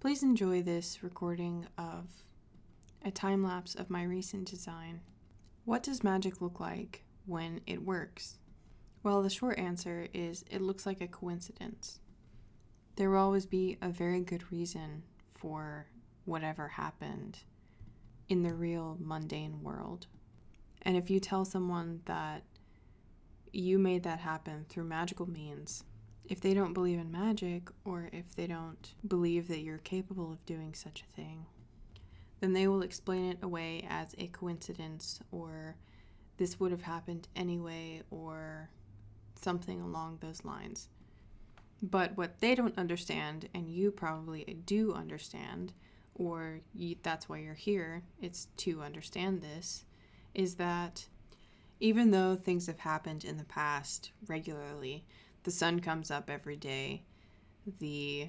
Please enjoy this recording of a time lapse of my recent design. What does magic look like when it works? Well, the short answer is it looks like a coincidence. There will always be a very good reason for whatever happened in the real mundane world. And if you tell someone that you made that happen through magical means, if they don't believe in magic, or if they don't believe that you're capable of doing such a thing, then they will explain it away as a coincidence, or this would have happened anyway, or something along those lines. But what they don't understand, and you probably do understand, or that's why you're here, it's to understand this, is that even though things have happened in the past regularly, the sun comes up every day, the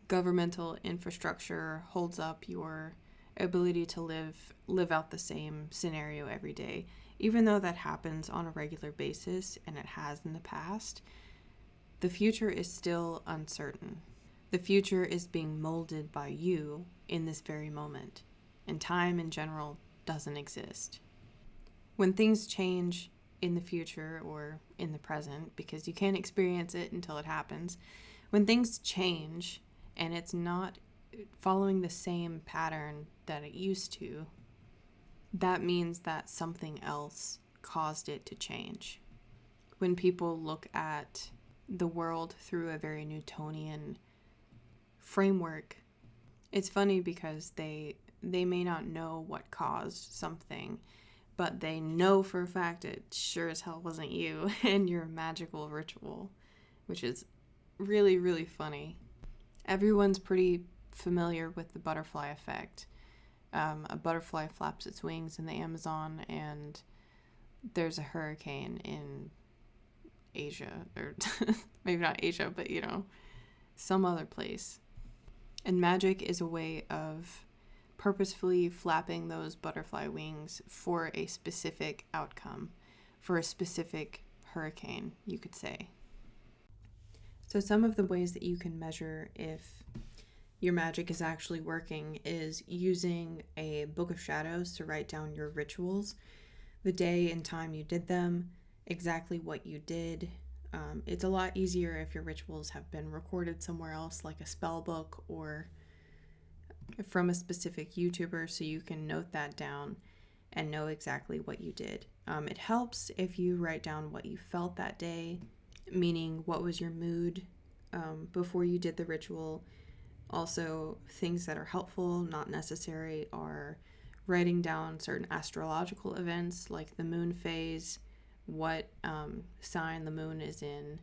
governmental infrastructure holds up your ability to live out the same scenario every day. Even though that happens on a regular basis, and it has in the past, the future is still uncertain. The future is being molded by you in this very moment, and time in general doesn't exist. When things change in the future or in the present, because you can't experience it until it happens, when things change and it's not following the same pattern that it used to, that means that something else caused it to change. When people look at the world through a very Newtonian framework, it's funny because they may not know what caused something, but they know for a fact it sure as hell wasn't you and your magical ritual, which is really, really funny. Everyone's pretty familiar with the butterfly effect. A butterfly flaps its wings in the Amazon, and there's a hurricane in Asia, or maybe not Asia, but some other place. And magic is a way of purposefully flapping those butterfly wings for a specific outcome, for a specific hurricane, you could say. So some of the ways that you can measure if your magic is actually working is using a book of shadows to write down your rituals, the day and time you did them, exactly what you did. It's a lot easier if your rituals have been recorded somewhere else, like a spell book or from a specific YouTuber, so you can note that down and know exactly what you did. It helps if you write down what you felt that day, meaning what was your mood before you did the ritual. Also, things that are helpful, not necessary, are writing down certain astrological events like the moon phase, what sign the moon is in.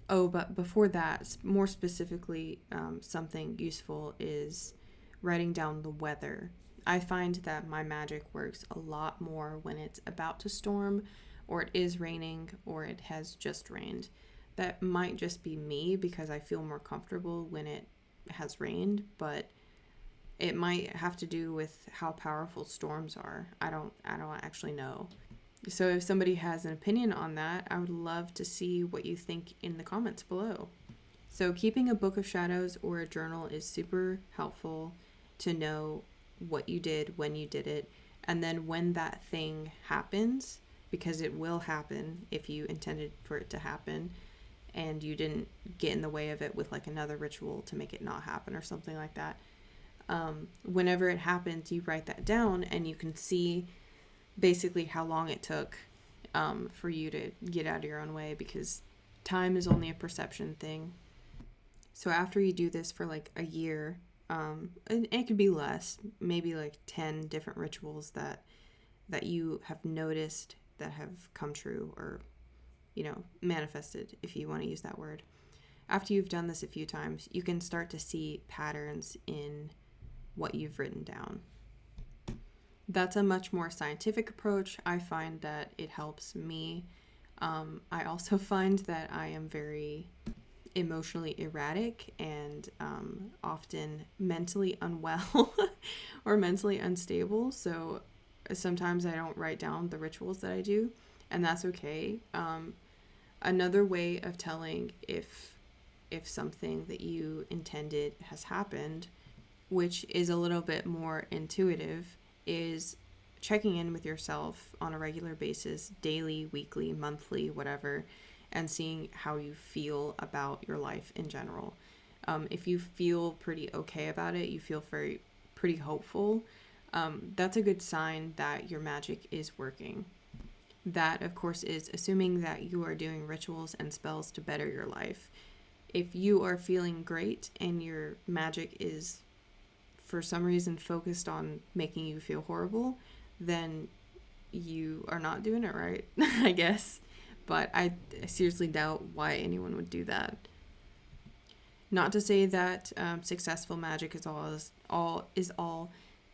Oh, but before that, more specifically, something useful is writing down the weather. I find that my magic works a lot more when it's about to storm, or it is raining, or it has just rained. That might just be me because I feel more comfortable when it has rained, but it might have to do with how powerful storms are. I don't actually know. So if somebody has an opinion on that, I would love to see what you think in the comments below. So keeping a book of shadows or a journal is super helpful to know what you did, when you did it, and then when that thing happens, because it will happen if you intended for it to happen and you didn't get in the way of it with like another ritual to make it not happen or something like that. Whenever it happens, you write that down and you can see basically how long it took for you to get out of your own way, because time is only a perception thing. So after you do this for like a year, and it could be less, maybe like 10 different rituals that you have noticed that have come true, or manifested, if you want to use that word. After you've done this a few times, you can start to see patterns in what you've written down. That's a much more scientific approach. I find that it helps me. I also find that I am very emotionally erratic and often mentally unwell or mentally unstable. So sometimes I don't write down the rituals that I do, and that's okay. Another way of telling if if something that you intended has happened, which is a little bit more intuitive, is checking in with yourself on a regular basis, daily, weekly, monthly, whatever, and seeing how you feel about your life in general. If you feel pretty okay about it, you feel pretty hopeful, that's a good sign that your magic is working. That, of course, is assuming that you are doing rituals and spells to better your life. If you are feeling great and your magic is, for some reason, focused on making you feel horrible, then you are not doing it right, I guess. But I seriously doubt why anyone would do that. Not to say that successful magic is all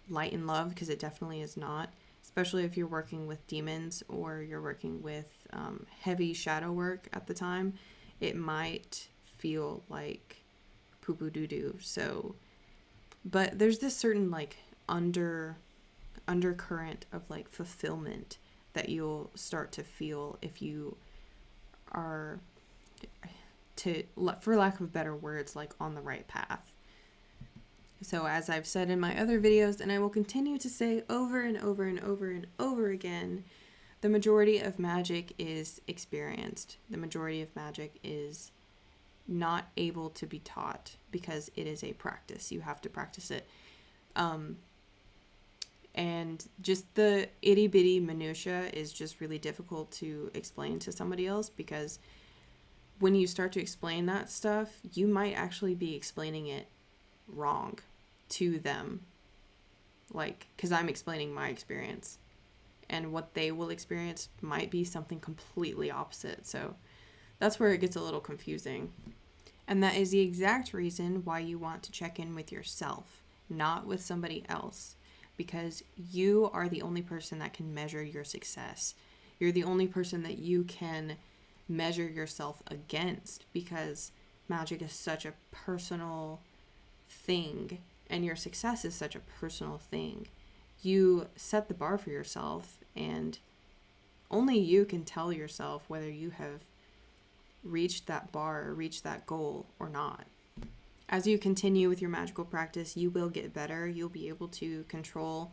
light and love, because it definitely is not. Especially if you're working with demons or you're working with heavy shadow work at the time, it might feel like poo-poo doo-doo. So, but there's this certain like undercurrent of like fulfillment that you'll start to feel if you are, for lack of better words, like on the right path. So as I've said in my other videos, and I will continue to say over and over and over and over again, the majority of magic is experienced. The majority of magic is not able to be taught because it is a practice. You have to practice it. And just the itty bitty minutia is just really difficult to explain to somebody else, because when you start to explain that stuff, you might actually be explaining it wrong to them, like, because I'm explaining my experience, and what they will experience might be something completely opposite. So that's where it gets a little confusing, and that is the exact reason why you want to check in with yourself, not with somebody else, because you are the only person that can measure your success. You're the only person that you can measure yourself against, because magic is such a personal thing, and your success is such a personal thing. You set the bar for yourself, and only you can tell yourself whether you have reached that bar or reached that goal or not. As you continue with your magical practice, you will get better. You'll be able to control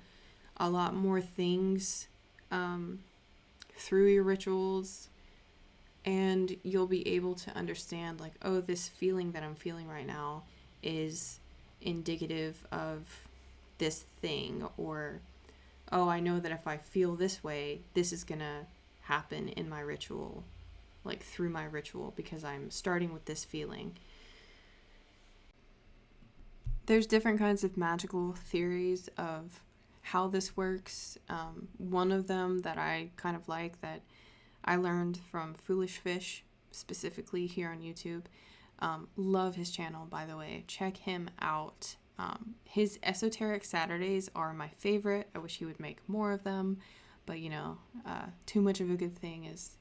a lot more things through your rituals, and you'll be able to understand, like, oh, this feeling that I'm feeling right now is indicative of this thing, or oh, I know that if I feel this way, this is gonna happen in my ritual, like through my ritual, because I'm starting with this feeling. There's different kinds of magical theories of how this works. One of them that I kind of like, that I learned from Foolish Fish, specifically here on YouTube. Love his channel, by the way. Check him out. His Esoteric Saturdays are my favorite. I wish he would make more of them, but too much of a good thing is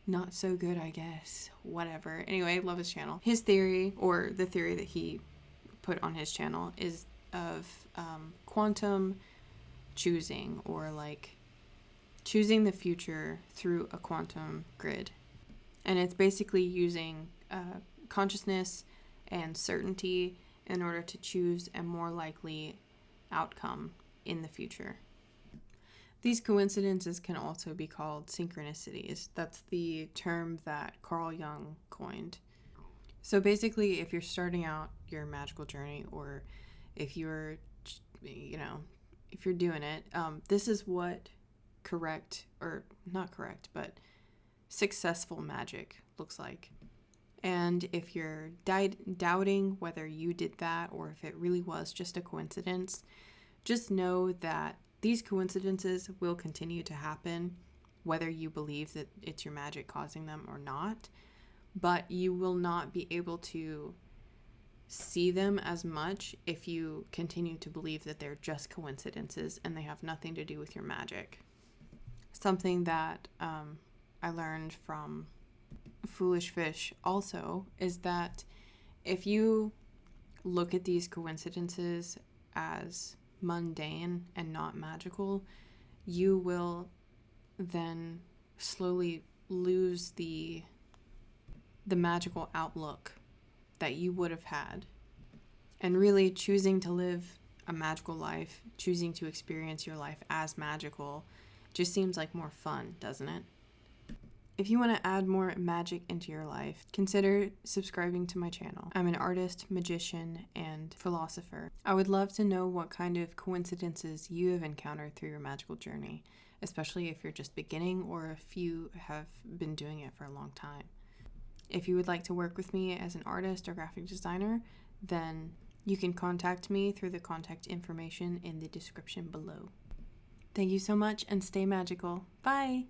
not so good, I guess. Whatever. Anyway, love his channel. His theory, or the theory that he put on his channel, is of quantum choosing, or like choosing the future through a quantum grid. And it's basically using consciousness and certainty in order to choose a more likely outcome in the future. These coincidences can also be called synchronicities. That's the term that Carl Jung coined. So basically, if you're starting out your magical journey, or if you're, if you're doing it, this is what correct, or not correct, but successful magic looks like. And if you're doubting whether you did that, or if it really was just a coincidence, just know that these coincidences will continue to happen, whether you believe that it's your magic causing them or not. But you will not be able to see them as much if you continue to believe that they're just coincidences and they have nothing to do with your magic. Something that I learned from Foolish Fish also is that if you look at these coincidences as mundane and not magical, you will then slowly lose the magical outlook that you would have had. And really choosing to live a magical life, choosing to experience your life as magical, just seems like more fun, doesn't it? If you want to add more magic into your life, consider subscribing to my channel. I'm an artist, magician, and philosopher. I would love to know what kind of coincidences you have encountered through your magical journey, especially if you're just beginning or if you have been doing it for a long time. If you would like to work with me as an artist or graphic designer, then you can contact me through the contact information in the description below. Thank you so much and stay magical. Bye!